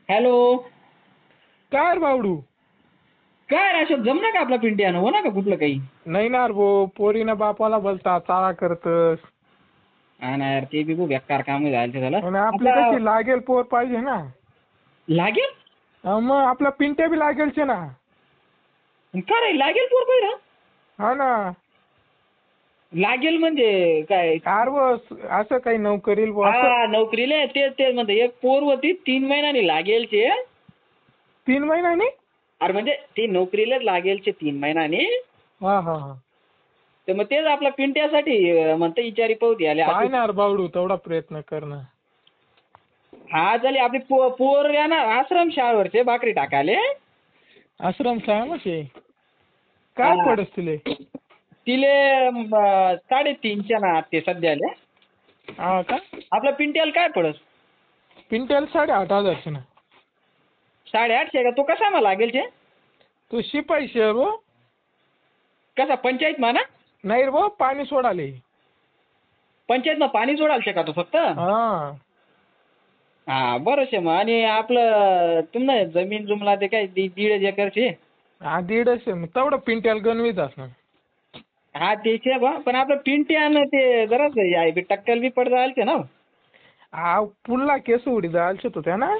Hello. काय रे बावडू? काय रे अशोक, जमना का आपला पिंट्यानं? हो ना का कुठलं काही? नाही ना रे भाऊ, पोरीनं बापाला बोलता चाळा करतस. हा ना यार, ते बी खूप बेकार काम झालं झालं आणि आपली आता. कशी लागेल पोर पाहिजे ना. लागेल? मग आपला पिंट्या बी लागेलचे ना. का रे लागेल पोर पहिला? हा ना. लागेल म्हणजे काय? यार असं काही नोकरील बुवा असं. हा नोकरीला तेच तेच म्हणते. एक पोर होती 3 महिन्यांनी लागेलचे. 3 महिन्यानी? अरे म्हणजे ती नोकरीलाच लागेलचे 3 महिन्यांनी. हा हा हा. तर मग तेच आपल्या पिंट्यासाठी म्हणते विचारी पावती आले. काय ना रे बावडू, तेवढा प्रयत्न कर ना. हा झाली आपली पोर या ना आश्रम शाळेवरचे भाकरी टाकाले. आश्रम शाळा काय हा. पडस तिले? तिले 3.5च्या ना ते सध्याले. हा का? आपल्या पिंट्याला काय पडस? पिंट्याला 8,500 ना. 850 का? तो कसा मला लागेल ते? तू शिपाई शे रो. कसा पंचायत म्हणा? नाही रे भाऊ, पाणी सोडाले. पंचायत ना पाणी जोडाल का तू फक्त? हा. हा बरंच आहे मग. आणि आपलं तुम्हाला जमीन जुमला ते काय 1.5 एकरचे? हा 1.5 मग तेवढं पिंट्याला गणवीत असणार. हा तेच आहे बा. पण आपलं पिंट्यानं ते जराच आहे टक्कल बी पड जायचे ना. हा पुल्ला केस उडी जायला तो त्या ना.